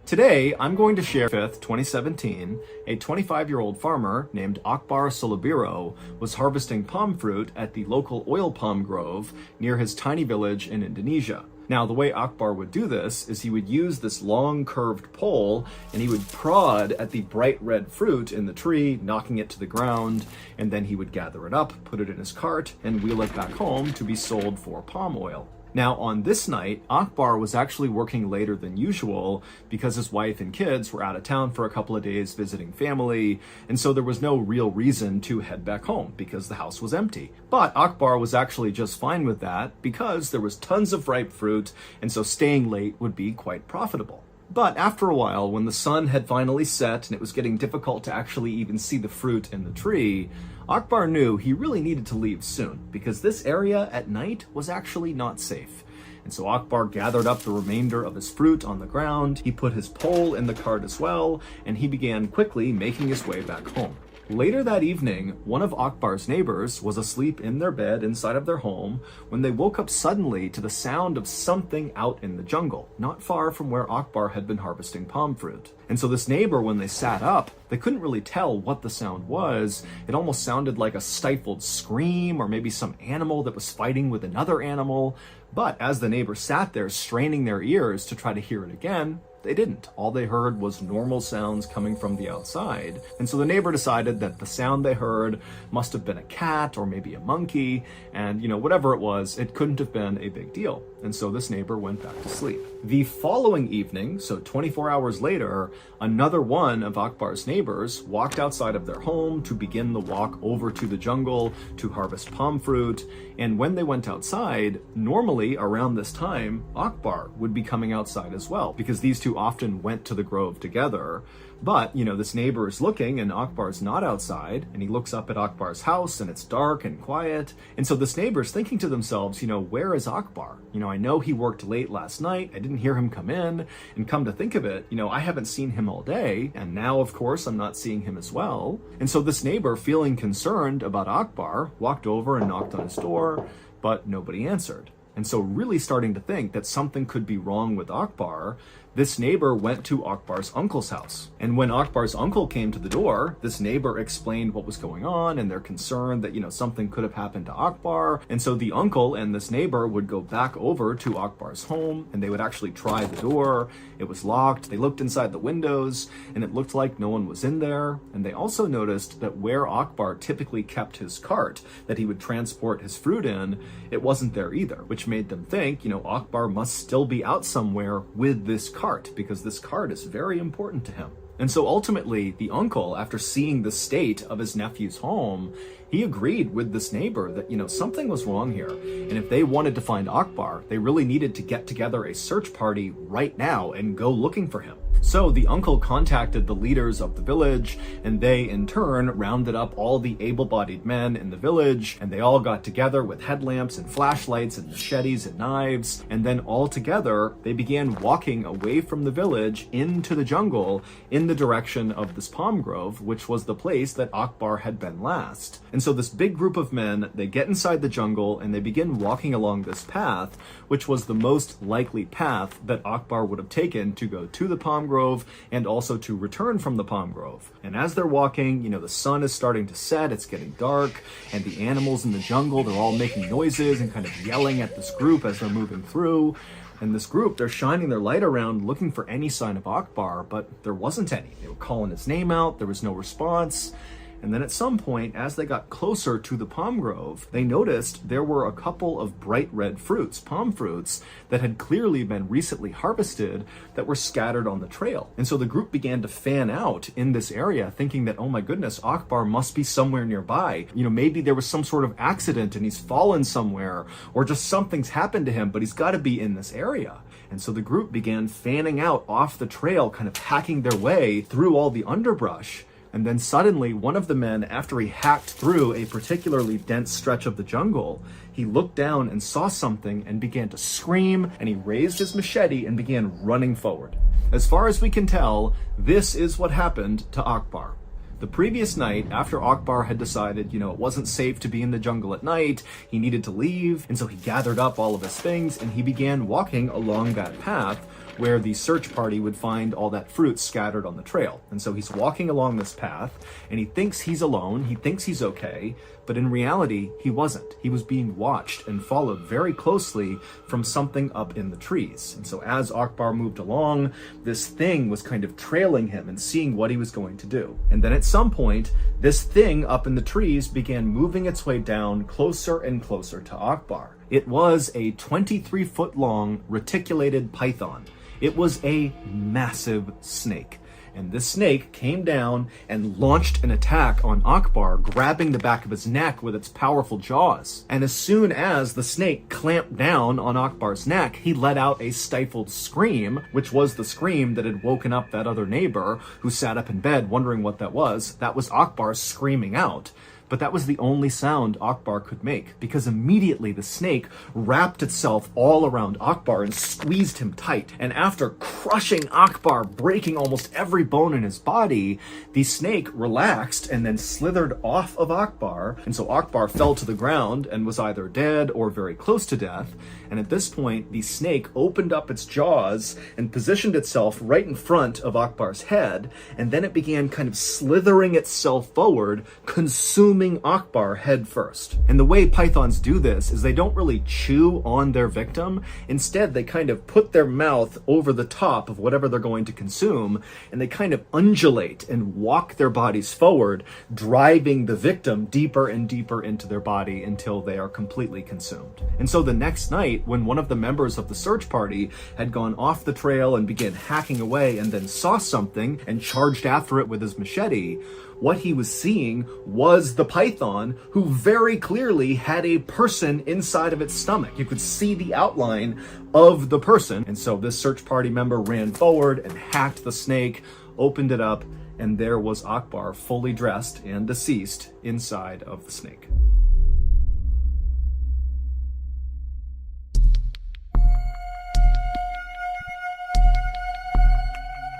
Today, I'm going to share 5th, 2017, a 25-year-old farmer named Akbar Solobiro was harvesting palm fruit at the local oil palm grove near his tiny village in Indonesia. Now, the way Akbar would do this is he would use this long curved pole and he would prod at the bright red fruit in the tree, knocking it to the ground, and then he would gather it up, put it in his cart, and wheel it back home to be sold for palm oil. Now, on this night, Akbar was actually working later than usual because his wife and kids were out of town for a couple of days visiting family, and so there was no real reason to head back home because the house was empty. But Akbar was actually just fine with that because there was tons of ripe fruit, and so staying late would be quite profitable. But after a while, when the sun had finally set and it was getting difficult to actually even see the fruit in the tree, Akbar knew he really needed to leave soon because this area at night was actually not safe. And so Akbar gathered up the remainder of his fruit on the ground, he put his pole in the cart as well, and he began quickly making his way back home. Later that evening, one of Akbar's neighbors was asleep in their bed inside of their home when they woke up suddenly to the sound of something out in the jungle, not far from where Akbar had been harvesting palm fruit. And so this neighbor, when they sat up, they couldn't really tell what the sound was. It almost sounded like a stifled scream or maybe some animal that was fighting with another animal. But as the neighbor sat there straining their ears to try to hear it again, they didn't. All they heard was normal sounds coming from the outside. And so the neighbor decided that the sound they heard must have been a cat or maybe a monkey, and whatever it was, it couldn't have been a big deal. And so this neighbor went back to sleep. The following evening, so 24 hours later, another one of Akbar's neighbors walked outside of their home to begin the walk over to the jungle to harvest palm fruit. And when they went outside, normally around this time, Akbar would be coming outside as well, because these two often went to the grove together. But, this neighbor is looking and Akbar's not outside, and he looks up at Akbar's house and it's dark and quiet. And so this neighbor's thinking to themselves, where is Akbar? I know he worked late last night. I didn't hear him come in. And come to think of it, I haven't seen him all day. And now, of course, I'm not seeing him as well. And so this neighbor, feeling concerned about Akbar, walked over and knocked on his door, but nobody answered. And so really starting to think that something could be wrong with Akbar, this neighbor went to Akbar's uncle's house. And when Akbar's uncle came to the door, this neighbor explained what was going on and they're concerned that, something could have happened to Akbar. And so the uncle and this neighbor would go back over to Akbar's home and they would actually try the door. It was locked. They looked inside the windows and it looked like no one was in there. And they also noticed that where Akbar typically kept his cart that he would transport his fruit in, it wasn't there either, which made them think, Akbar must still be out somewhere with this cart because this cart is very important to him. And so ultimately, the uncle, after seeing the state of his nephew's home, he agreed with this neighbor that, something was wrong here. And if they wanted to find Akbar, they really needed to get together a search party right now and go looking for him. So the uncle contacted the leaders of the village, and they in turn rounded up all the able-bodied men in the village, and they all got together with headlamps and flashlights and machetes and knives, and then all together they began walking away from the village into the jungle in the direction of this palm grove, which was the place that Akbar had been last. And so this big group of men, they get inside the jungle and they begin walking along this path, which was the most likely path that Akbar would have taken to go to the palm grove and also to return from the palm grove. And as they're walking, the sun is starting to set, it's getting dark, and the animals in the jungle, they're all making noises and kind of yelling at this group as they're moving through. And this group, they're shining their light around looking for any sign of Akbar, but there wasn't any. They were calling his name out, there was no response. And then at some point, as they got closer to the palm grove, they noticed there were a couple of bright red fruits, palm fruits, that had clearly been recently harvested that were scattered on the trail. And so the group began to fan out in this area, thinking that, oh my goodness, Akbar must be somewhere nearby. Maybe there was some sort of accident and he's fallen somewhere, or just something's happened to him, but he's got to be in this area. And so the group began fanning out off the trail, kind of hacking their way through all the underbrush. And then suddenly, one of the men, after he hacked through a particularly dense stretch of the jungle, he looked down and saw something and began to scream, and he raised his machete and began running forward. As far as we can tell, this is what happened to Akbar. The previous night, after Akbar had decided, it wasn't safe to be in the jungle at night, he needed to leave, and so he gathered up all of his things and he began walking along that path where the search party would find all that fruit scattered on the trail. And so he's walking along this path, and he thinks he's alone, he thinks he's okay, but in reality, he wasn't. He was being watched and followed very closely from something up in the trees. And so as Akbar moved along, this thing was kind of trailing him and seeing what he was going to do. And then at some point, this thing up in the trees began moving its way down closer and closer to Akbar. It was a 23-foot long reticulated python. It was a massive snake. And this snake came down and launched an attack on Akbar, grabbing the back of his neck with its powerful jaws. And as soon as the snake clamped down on Akbar's neck, he let out a stifled scream, which was the scream that had woken up that other neighbor who sat up in bed wondering what that was. That was Akbar screaming out. But that was the only sound Akbar could make, because immediately the snake wrapped itself all around Akbar and squeezed him tight. And after crushing Akbar, breaking almost every bone in his body, the snake relaxed and then slithered off of Akbar. And so Akbar fell to the ground and was either dead or very close to death. And at this point, the snake opened up its jaws and positioned itself right in front of Akbar's head. And then it began kind of slithering itself forward, consuming Akbar head first. And the way pythons do this is they don't really chew on their victim. Instead, they kind of put their mouth over the top of whatever they're going to consume, and they kind of undulate and walk their bodies forward, driving the victim deeper and deeper into their body until they are completely consumed. And so the next night, when one of the members of the search party had gone off the trail and began hacking away and then saw something and charged after it with his machete, what he was seeing was the python, who very clearly had a person inside of its stomach. You could see the outline of the person. And so this search party member ran forward and hacked the snake, opened it up, and there was Akbar fully dressed and deceased inside of the snake.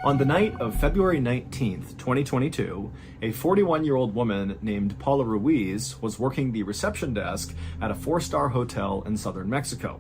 On the night of February 19th, 2022, a 41-year-old woman named Paula Ruiz was working the reception desk at a 4-star hotel in southern Mexico.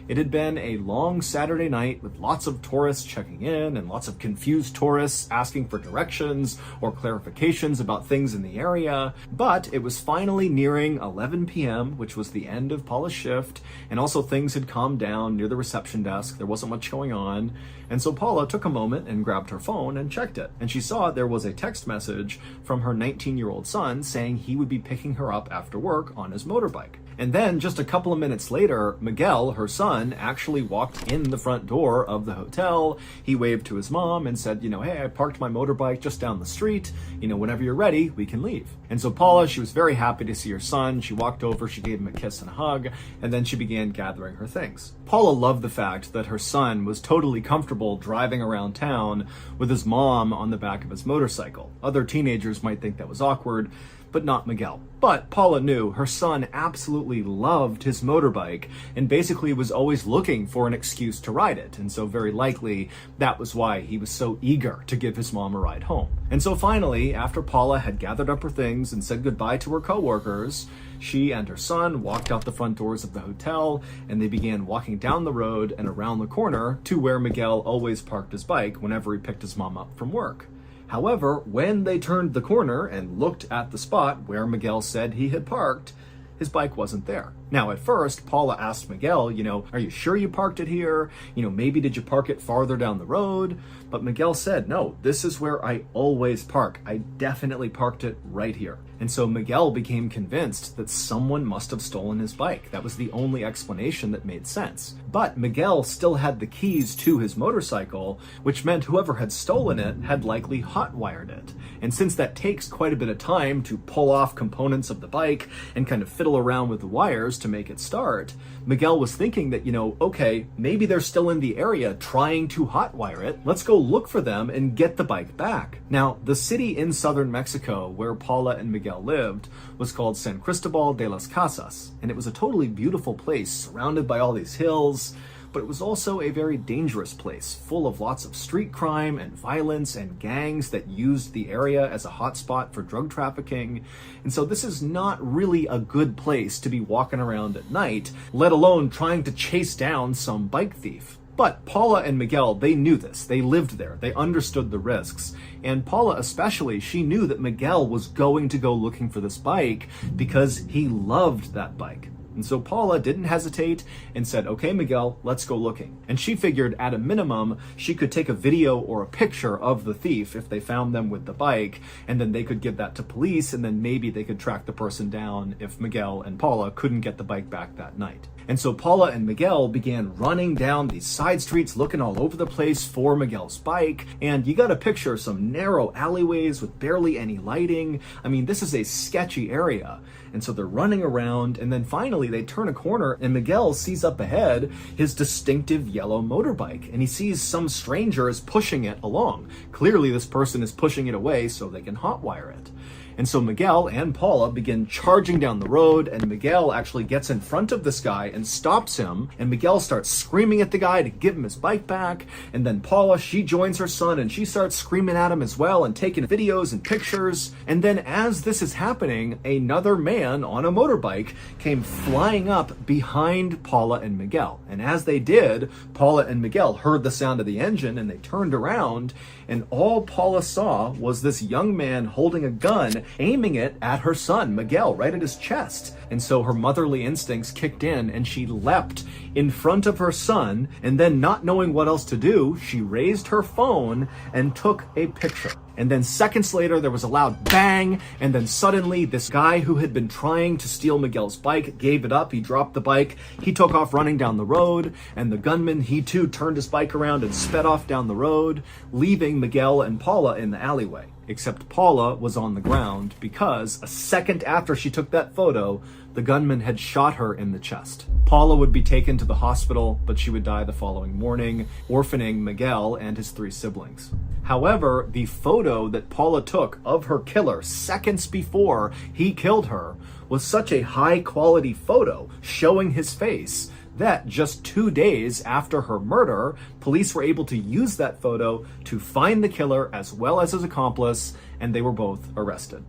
It had been a long Saturday night with lots of tourists checking in and lots of confused tourists asking for directions or clarifications about things in the area. But it was finally nearing 11 p.m., which was the end of Paula's shift, and also things had calmed down near the reception desk. There wasn't much going on. And so Paula took a moment and grabbed her phone and checked it. And she saw there was a text message from her 19-year-old son saying he would be picking her up after work on his motorbike. And then just a couple of minutes later, Miguel, her son, actually walked in the front door of the hotel. He waved to his mom and said, hey, I parked my motorbike just down the street. Whenever you're ready, we can leave. And so Paula, she was very happy to see her son. She walked over, she gave him a kiss and a hug, and then she began gathering her things. Paula loved the fact that her son was totally comfortable driving around town with his mom on the back of his motorcycle. Other teenagers might think that was awkward, but not Miguel. But Paula knew her son absolutely loved his motorbike and basically was always looking for an excuse to ride it. And so very likely that was why he was so eager to give his mom a ride home. And so finally, after Paula had gathered up her things and said goodbye to her coworkers, she and her son walked out the front doors of the hotel, and they began walking down the road and around the corner to where Miguel always parked his bike whenever he picked his mom up from work. However, when they turned the corner and looked at the spot where Miguel said he had parked, his bike wasn't there. Now, at first, Paula asked Miguel, are you sure you parked it here? Maybe did you park it farther down the road? But Miguel said, no, this is where I always park. I definitely parked it right here. And so Miguel became convinced that someone must have stolen his bike. That was the only explanation that made sense. But Miguel still had the keys to his motorcycle, which meant whoever had stolen it had likely hotwired it. And since that takes quite a bit of time to pull off components of the bike and kind of fiddle around with the wires to make it start, Miguel was thinking that, okay, maybe they're still in the area trying to hotwire it. Let's go look for them and get the bike back. Now, the city in southern Mexico where Paula and Miguel lived was called San Cristobal de las Casas, and it was a totally beautiful place surrounded by all these hills, but it was also a very dangerous place, full of lots of street crime and violence and gangs that used the area as a hotspot for drug trafficking. And so this is not really a good place to be walking around at night, let alone trying to chase down some bike thief. But Paula and Miguel, they knew this. They lived there. They understood the risks. And Paula especially, she knew that Miguel was going to go looking for this bike because he loved that bike. And so Paula didn't hesitate and said, okay, Miguel, let's go looking. And she figured at a minimum, she could take a video or a picture of the thief if they found them with the bike, and then they could give that to police, and then maybe they could track the person down if Miguel and Paula couldn't get the bike back that night. And so Paula and Miguel began running down these side streets, looking all over the place for Miguel's bike. And you got to picture some narrow alleyways with barely any lighting. I mean, this is a sketchy area. And so they're running around, and then finally they turn a corner, and Miguel sees up ahead his distinctive yellow motorbike, and he sees some stranger is pushing it along. Clearly this person is pushing it away so they can hotwire it. And so Miguel and Paula begin charging down the road, and Miguel actually gets in front of this guy and stops him, and Miguel starts screaming at the guy to give him his bike back. And then Paula, she joins her son and she starts screaming at him as well and taking videos and pictures. And then as this is happening, another man on a motorbike came flying up behind Paula and Miguel. And as they did, Paula and Miguel heard the sound of the engine and they turned around, and all Paula saw was this young man holding a gun, aiming it at her son, Miguel, right at his chest. And so her motherly instincts kicked in and she leapt in front of her son, and then not knowing what else to do, she raised her phone and took a picture. And then seconds later, there was a loud bang, and then suddenly this guy who had been trying to steal Miguel's bike gave it up. He dropped the bike, he took off running down the road, and the gunman, he too turned his bike around and sped off down the road, leaving Miguel and Paula in the alleyway. Except Paula was on the ground because a second after she took that photo, the gunman had shot her in the chest. Paula would be taken to the hospital, but she would die the following morning, orphaning Miguel and his 3 siblings. However, the photo that Paula took of her killer seconds before he killed her was such a high-quality photo showing his face that just 2 days after her murder, police were able to use that photo to find the killer as well as his accomplice, and they were both arrested.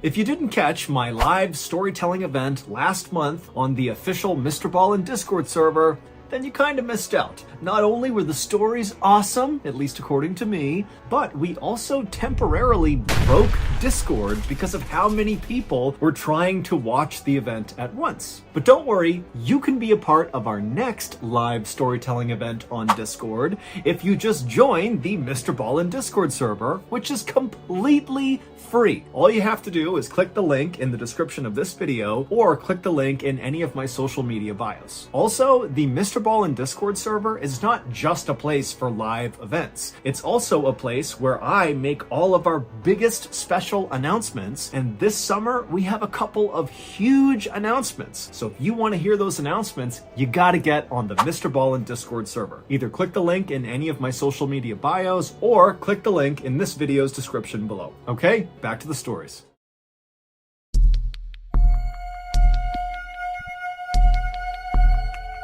If you didn't catch my live storytelling event last month on the official Mr. Ballin Discord server, then you kind of missed out. Not only were the stories awesome, at least according to me, but we also temporarily broke Discord because of how many people were trying to watch the event at once. But don't worry, you can be a part of our next live storytelling event on Discord if you just join the Mr. Ballin Discord server, which is completely free. All you have to do is click the link in the description of this video or click the link in any of my social media bios. Also, the Mr. Ballin Discord server is not just a place for live events. It's also a place where I make all of our biggest special announcements, and this summer we have a couple of huge announcements. So if you want to hear those announcements, you gotta get on the Mr. Ballin Discord server. Either click the link in any of my social media bios or click the link in this video's description below. Okay, back to the stories.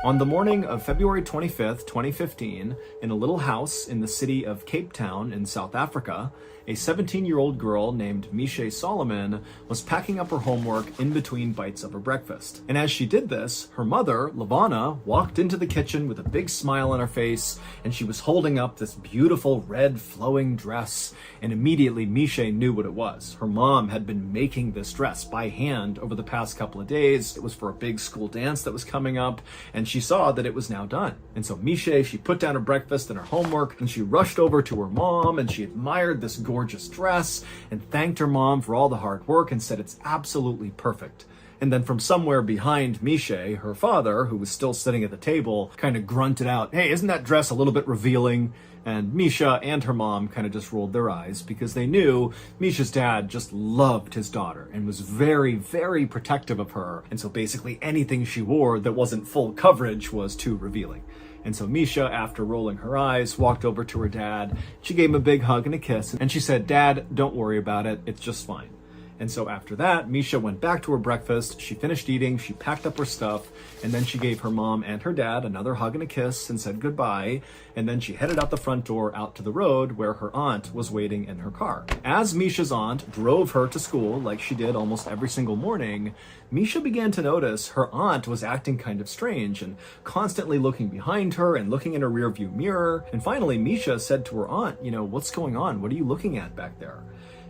On the morning of February 25th, 2015, in a little house in the city of Cape Town in South Africa, a 17-year-old girl named Misha Solomon was packing up her homework in between bites of her breakfast. And as she did this, her mother, Lavana, walked into the kitchen with a big smile on her face, and she was holding up this beautiful red flowing dress, and immediately Misha knew what it was. Her mom had been making this dress by hand over the past couple of days. It was for a big school dance that was coming up, and she saw that it was now done. And so Misha, she put down her breakfast and her homework, and she rushed over to her mom, and she admired this gorgeous dress and thanked her mom for all the hard work and said it's absolutely perfect. And then from somewhere behind Misha, her father, who was still sitting at the table, kind of grunted out, "Hey, isn't that dress a little bit revealing?" And Misha and her mom kind of just rolled their eyes because they knew Misha's dad just loved his daughter and was very, very protective of her. And so basically anything she wore that wasn't full coverage was too revealing. And so Misha, after rolling her eyes, walked over to her dad. She gave him a big hug and a kiss, and she said, "Dad, don't worry about it. It's just fine." And so after that, Misha went back to her breakfast, she finished eating, she packed up her stuff, and then she gave her mom and her dad another hug and a kiss and said goodbye, and then she headed out the front door out to the road where her aunt was waiting in her car. As Misha's aunt drove her to school, like she did almost every single morning, Misha began to notice her aunt was acting kind of strange and constantly looking behind her and looking in her rearview mirror. And finally, Misha said to her aunt, what's going on? What are you looking at back there?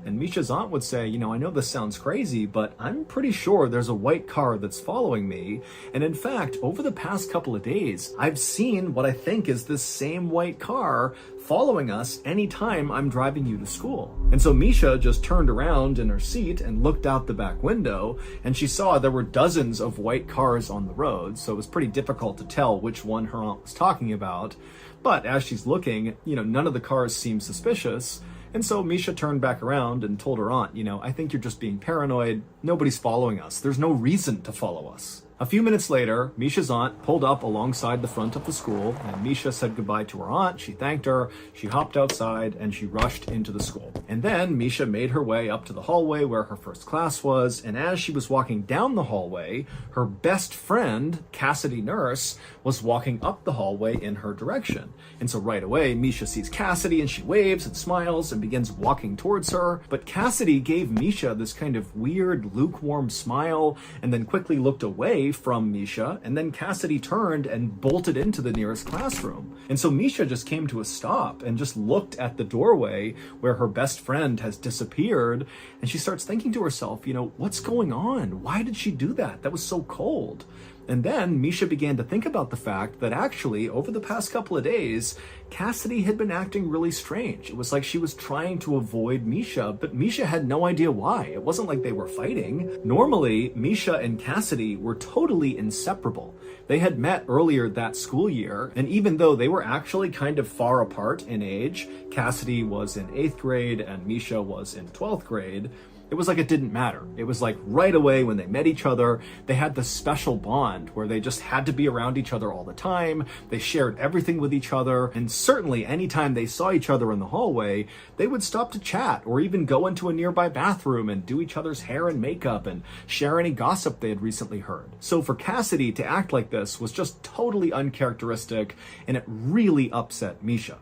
And Misha's aunt would say, I know this sounds crazy, but I'm pretty sure there's a white car that's following me. And in fact, over the past couple of days, I've seen what I think is this same white car following us anytime I'm driving you to school. And so Misha just turned around in her seat and looked out the back window, and she saw there were dozens of white cars on the road. So it was pretty difficult to tell which one her aunt was talking about. But as she's looking, none of the cars seem suspicious. And so Misha turned back around and told her aunt, I think you're just being paranoid. Nobody's following us. There's no reason to follow us. A few minutes later, Misha's aunt pulled up alongside the front of the school, and Misha said goodbye to her aunt. She thanked her, she hopped outside, and she rushed into the school. And then Misha made her way up to the hallway where her first class was, and as she was walking down the hallway, her best friend, Cassidy Nurse, was walking up the hallway in her direction. And so right away, Misha sees Cassidy, and she waves and smiles and begins walking towards her. But Cassidy gave Misha this kind of weird, lukewarm smile, and then quickly looked away from Misha, and then Cassidy turned and bolted into the nearest classroom. And so Misha just came to a stop and just looked at the doorway where her best friend has disappeared, and she starts thinking to herself, what's going on? Why did she do that? That was so cold. And then Misha began to think about the fact that actually, over the past couple of days, Cassidy had been acting really strange. It was like she was trying to avoid Misha, but Misha had no idea why. It wasn't like they were fighting. Normally, Misha and Cassidy were totally inseparable. They had met earlier that school year, and even though they were actually kind of far apart in age, Cassidy was in 8th grade and Misha was in 12th grade, it was like it didn't matter. It was like right away when they met each other, they had this special bond where they just had to be around each other all the time. They shared everything with each other. And certainly anytime they saw each other in the hallway, they would stop to chat or even go into a nearby bathroom and do each other's hair and makeup and share any gossip they had recently heard. So for Cassidy to act like this was just totally uncharacteristic, and it really upset Misha.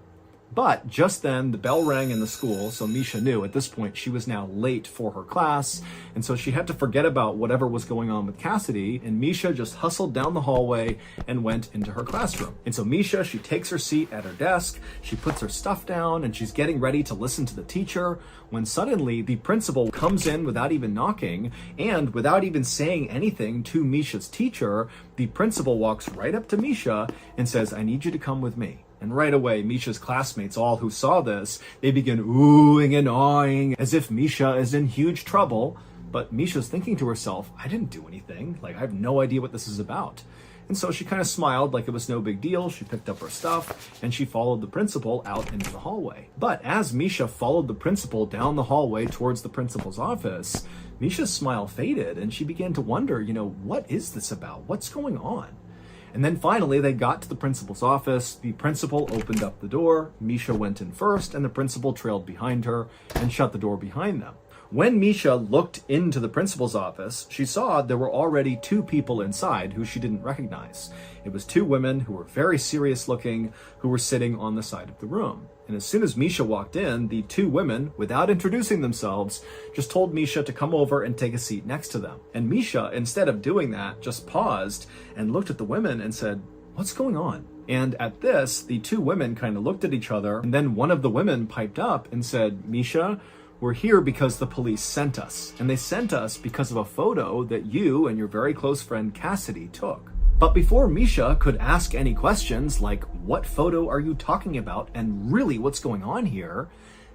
But just then, the bell rang in the school, so Misha knew at this point she was now late for her class, and so she had to forget about whatever was going on with Cassidy, and Misha just hustled down the hallway and went into her classroom. And so Misha, she takes her seat at her desk, she puts her stuff down, and she's getting ready to listen to the teacher, when suddenly the principal comes in without even knocking, and without even saying anything to Misha's teacher, the principal walks right up to Misha and says, "I need you to come with me." And right away, Misha's classmates, all who saw this, they begin oohing and awing as if Misha is in huge trouble. But Misha's thinking to herself, I didn't do anything. I have no idea what this is about. And so she kind of smiled like it was no big deal. She picked up her stuff and she followed the principal out into the hallway. But as Misha followed the principal down the hallway towards the principal's office, Misha's smile faded and she began to wonder, what is this about? What's going on? And then finally, they got to the principal's office. The principal opened up the door. Misha went in first, and the principal trailed behind her and shut the door behind them. When Misha looked into the principal's office, she saw there were already 2 people inside who she didn't recognize. It was 2 women who were very serious looking, who were sitting on the side of the room. And as soon as Misha walked in, the 2 women, without introducing themselves, just told Misha to come over and take a seat next to them. And Misha, instead of doing that, just paused and looked at the women and said, "What's going on?" And at this, the 2 women kind of looked at each other, and then one of the women piped up and said, "Misha, we're here because the police sent us. And they sent us because of a photo that you and your very close friend Cassidy took." But before Misha could ask any questions like, what photo are you talking about and really what's going on here,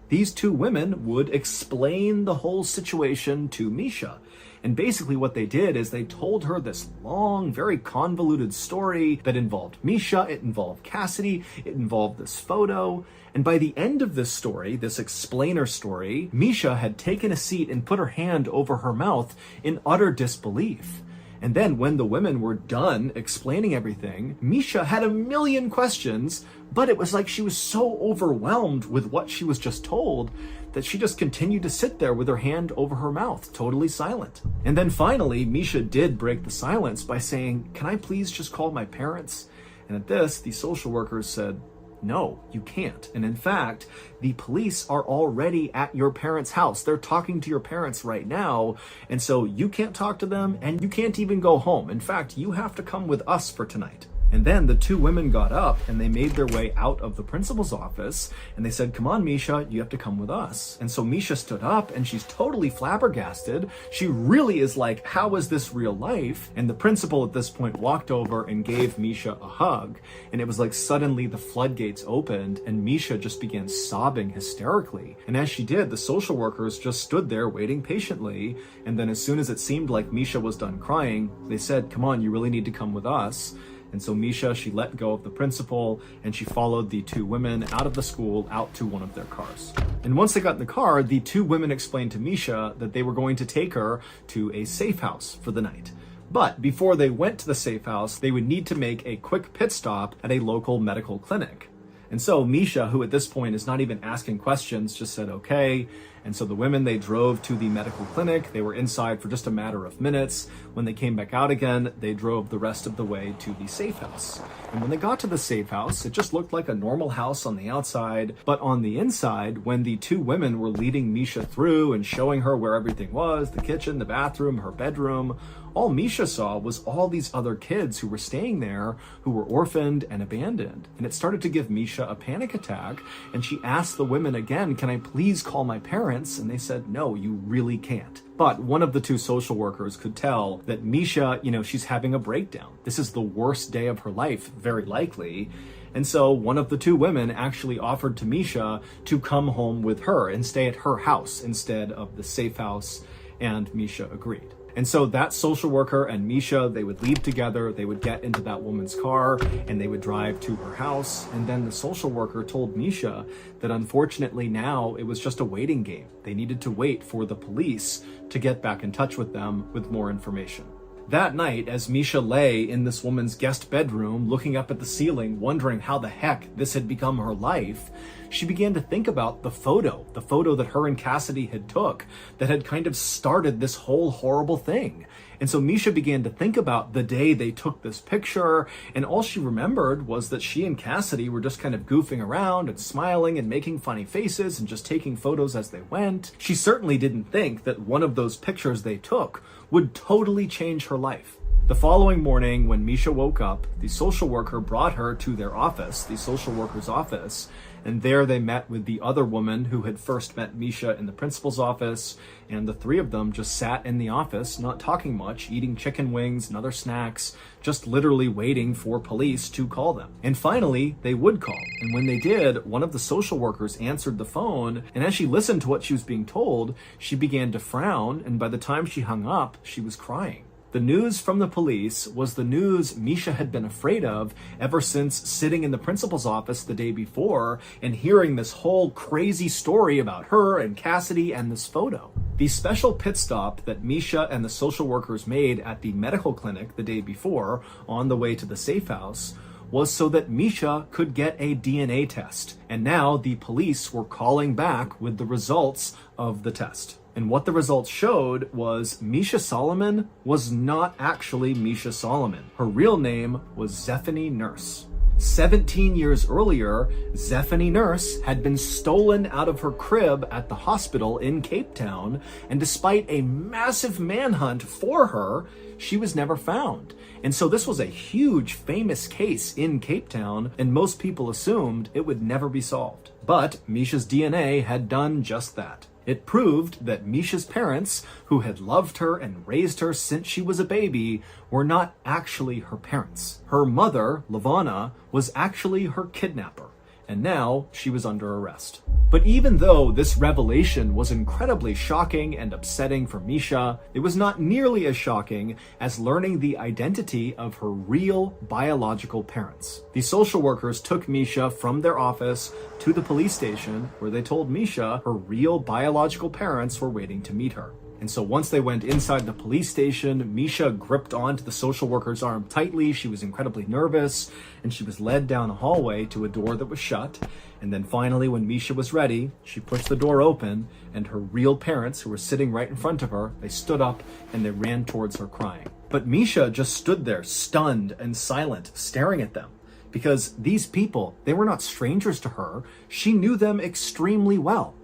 these 2 women would explain the whole situation to Misha. And basically what they did is they told her this long, very convoluted story that involved Misha, it involved Cassidy, it involved this photo. And by the end of this story, this explainer story, Misha had taken a seat and put her hand over her mouth in utter disbelief. And then when the women were done explaining everything, Misha had a million questions, but it was like she was so overwhelmed with what she was just told that she just continued to sit there with her hand over her mouth, totally silent. And then finally, Misha did break the silence by saying, "Can I please just call my parents?" And at this, the social workers said, "No, you can't. And in fact, the police are already at your parents' house. They're talking to your parents right now. And so you can't talk to them and you can't even go home. In fact, you have to come with us for tonight." And then the two women got up and they made their way out of the principal's office and they said, "Come on, Misha, you have to come with us." And so Misha stood up and she's totally flabbergasted. She really is like, how is this real life? And the principal at this point walked over and gave Misha a hug. And it was like suddenly the floodgates opened and Misha just began sobbing hysterically. And as she did, the social workers just stood there waiting patiently. And then as soon as it seemed like Misha was done crying, they said, "Come on, you really need to come with us." And so Misha, she let go of the principal and she followed the two women out of the school out to one of their cars. And once they got in the car, the two women explained to Misha that they were going to take her to a safe house for the night. But before they went to the safe house, they would need to make a quick pit stop at a local medical clinic. And so Misha, who at this point is not even asking questions, just said, "Okay." And so the women, they drove to the medical clinic. They were inside for just a matter of minutes. When they came back out again, they drove the rest of the way to the safe house. And when they got to the safe house, it just looked like a normal house on the outside. But on the inside, when the two women were leading Misha through and showing her where everything was, the kitchen, the bathroom, her bedroom, all Misha saw was all these other kids who were staying there, who were orphaned and abandoned. And it started to give Misha a panic attack. And she asked the women again, "Can I please call my parents?" And they said, "No, you really can't." But one of the two social workers could tell that Misha, she's having a breakdown. This is the worst day of her life, very likely. And so one of the two women actually offered to Misha to come home with her and stay at her house instead of the safe house. And Misha agreed. And so that social worker and Misha, they would leave together, they would get into that woman's car, and they would drive to her house. And then the social worker told Misha that unfortunately now it was just a waiting game. They needed to wait for the police to get back in touch with them with more information. That night, as Misha lay in this woman's guest bedroom, looking up at the ceiling, wondering how the heck this had become her life, she began to think about the photo that her and Cassidy had took that had kind of started this whole horrible thing. And so Misha began to think about the day they took this picture, and all she remembered was that she and Cassidy were just kind of goofing around and smiling and making funny faces and just taking photos as they went. She certainly didn't think that one of those pictures they took would totally change her life. The following morning, when Misha woke up, the social worker brought her to their office, the social worker's office, and there they met with the other woman who had first met Misha in the principal's office, and the three of them just sat in the office, not talking much, eating chicken wings and other snacks, just literally waiting for police to call them. And finally, they would call. And when they did, one of the social workers answered the phone, and as she listened to what she was being told, she began to frown, and by the time she hung up, she was crying. The news from the police was the news Misha had been afraid of ever since sitting in the principal's office the day before and hearing this whole crazy story about her and Cassidy and this photo. The special pit stop that Misha and the social workers made at the medical clinic the day before on the way to the safe house was so that Misha could get a DNA test. And now the police were calling back with the results of the test. And what the results showed was Misha Solomon was not actually Misha Solomon. Her real name was Zephany Nurse. 17 years earlier, Zephany Nurse had been stolen out of her crib at the hospital in Cape Town, and despite a massive manhunt for her, she was never found. And so this was a huge, famous case in Cape Town, and most people assumed it would never be solved. But Misha's DNA had done just that. It proved that Misha's parents, who had loved her and raised her since she was a baby, were not actually her parents. Her mother, Lavana, was actually her kidnapper, and now she was under arrest. But even though this revelation was incredibly shocking and upsetting for Misha, it was not nearly as shocking as learning the identity of her real biological parents. The social workers took Misha from their office to the police station, where they told Misha her real biological parents were waiting to meet her. And so once they went inside the police station, Misha gripped onto the social worker's arm tightly. She was incredibly nervous, and she was led down a hallway to a door that was shut. And then finally, when Misha was ready, she pushed the door open, and her real parents, who were sitting right in front of her, they stood up and they ran towards her crying. But Misha just stood there, stunned and silent, staring at them. Because these people, they were not strangers to her. She knew them extremely well.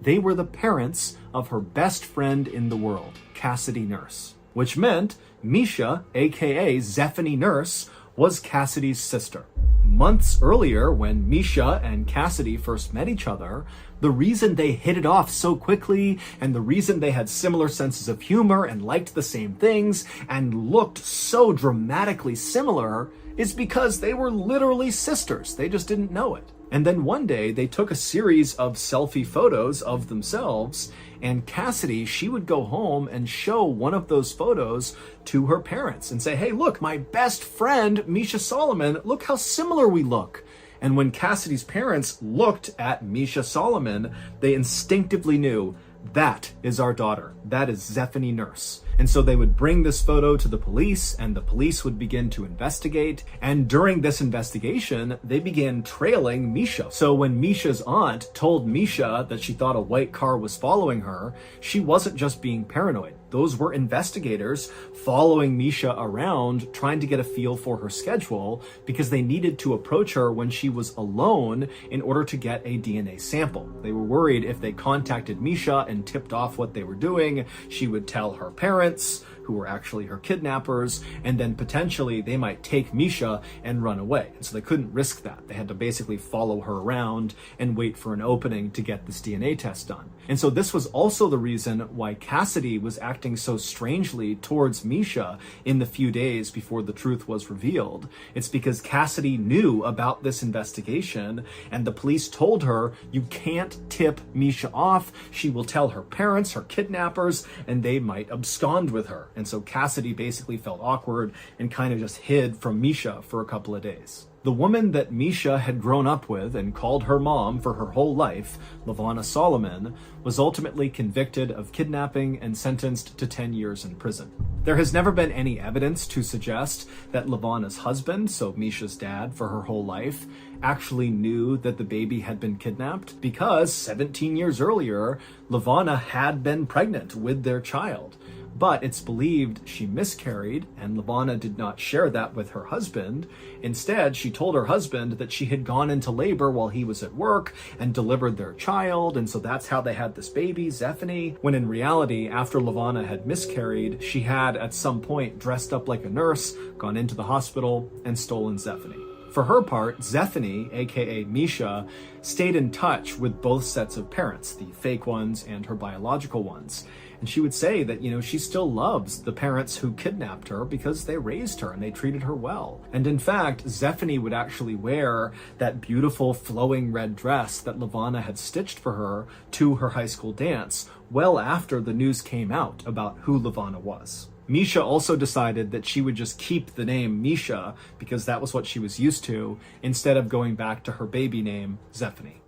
They were the parents of her best friend in the world, Cassidy Nurse. Which meant Misha, aka Zephany Nurse, was Cassidy's sister. Months earlier, when Misha and Cassidy first met each other, the reason they hit it off so quickly, and the reason they had similar senses of humor and liked the same things, and looked so dramatically similar, is because they were literally sisters. They just didn't know it. And then one day, they took a series of selfie photos of themselves, and Cassidy, she would go home and show one of those photos to her parents and say, hey, look, my best friend, Misha Solomon, look how similar we look. And when Cassidy's parents looked at Misha Solomon, they instinctively knew, that is our daughter. That is Zephany Nurse. And so they would bring this photo to the police, and the police would begin to investigate. And during this investigation, they began trailing Misha. So when Misha's aunt told Misha that she thought a white car was following her, she wasn't just being paranoid. Those were investigators following Misha around, trying to get a feel for her schedule, because they needed to approach her when she was alone in order to get a DNA sample. They were worried if they contacted Misha and tipped off what they were doing, she would tell her parents, who were actually her kidnappers, and then potentially they might take Misha and run away. And so they couldn't risk that. They had to basically follow her around and wait for an opening to get this DNA test done. And so this was also the reason why Cassidy was acting so strangely towards Misha in the few days before the truth was revealed. It's because Cassidy knew about this investigation, and the police told her, you can't tip Misha off. She will tell her parents, her kidnappers, and they might abscond with her. And so Cassidy basically felt awkward and kind of just hid from Misha for a couple of days. The woman that Misha had grown up with and called her mom for her whole life, LaVonna Solomon, was ultimately convicted of kidnapping and sentenced to 10 years in prison. There has never been any evidence to suggest that LaVonna's husband, so Misha's dad for her whole life, actually knew that the baby had been kidnapped, because 17 years earlier, LaVonna had been pregnant with their child. But it's believed she miscarried, and LaVonna did not share that with her husband. Instead, she told her husband that she had gone into labor while he was at work and delivered their child, and so that's how they had this baby, Zephany, when in reality, after LaVonna had miscarried, she had at some point dressed up like a nurse, gone into the hospital, and stolen Zephany. For her part, Zephany, aka Misha, stayed in touch with both sets of parents, the fake ones and her biological ones. And she would say that, she still loves the parents who kidnapped her because they raised her and they treated her well. And in fact, Zephany would actually wear that beautiful flowing red dress that LaVonna had stitched for her to her high school dance, well after the news came out about who LaVonna was. Misha also decided that she would just keep the name Misha because that was what she was used to, instead of going back to her baby name, Zephany.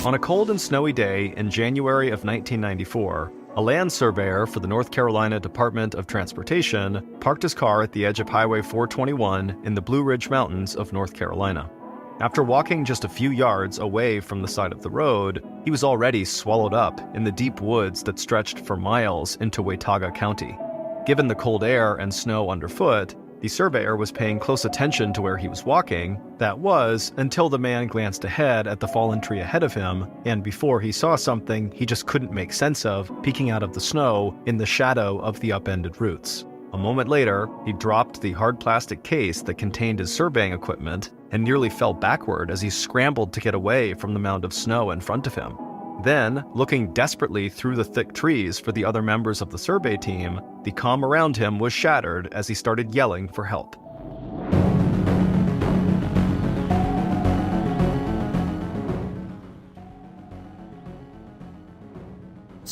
On a cold and snowy day in January of 1994, a land surveyor for the North Carolina Department of Transportation parked his car at the edge of Highway 421 in the Blue Ridge Mountains of North Carolina. After walking just a few yards away from the side of the road, he was already swallowed up in the deep woods that stretched for miles into Watauga County. Given the cold air and snow underfoot, the surveyor was paying close attention to where he was walking. That was, until the man glanced ahead at the fallen tree ahead of him, and before he saw something he just couldn't make sense of peeking out of the snow in the shadow of the upended roots. A moment later, he dropped the hard plastic case that contained his surveying equipment and nearly fell backward as he scrambled to get away from the mound of snow in front of him. Then, looking desperately through the thick trees for the other members of the survey team, the calm around him was shattered as he started yelling for help.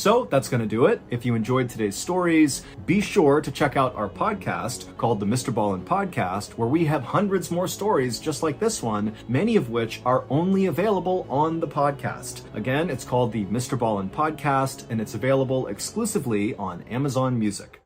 So that's going to do it. If you enjoyed today's stories, be sure to check out our podcast called the Mr. Ballin Podcast, where we have hundreds more stories just like this one, many of which are only available on the podcast. Again, it's called the Mr. Ballin Podcast, and it's available exclusively on Amazon Music.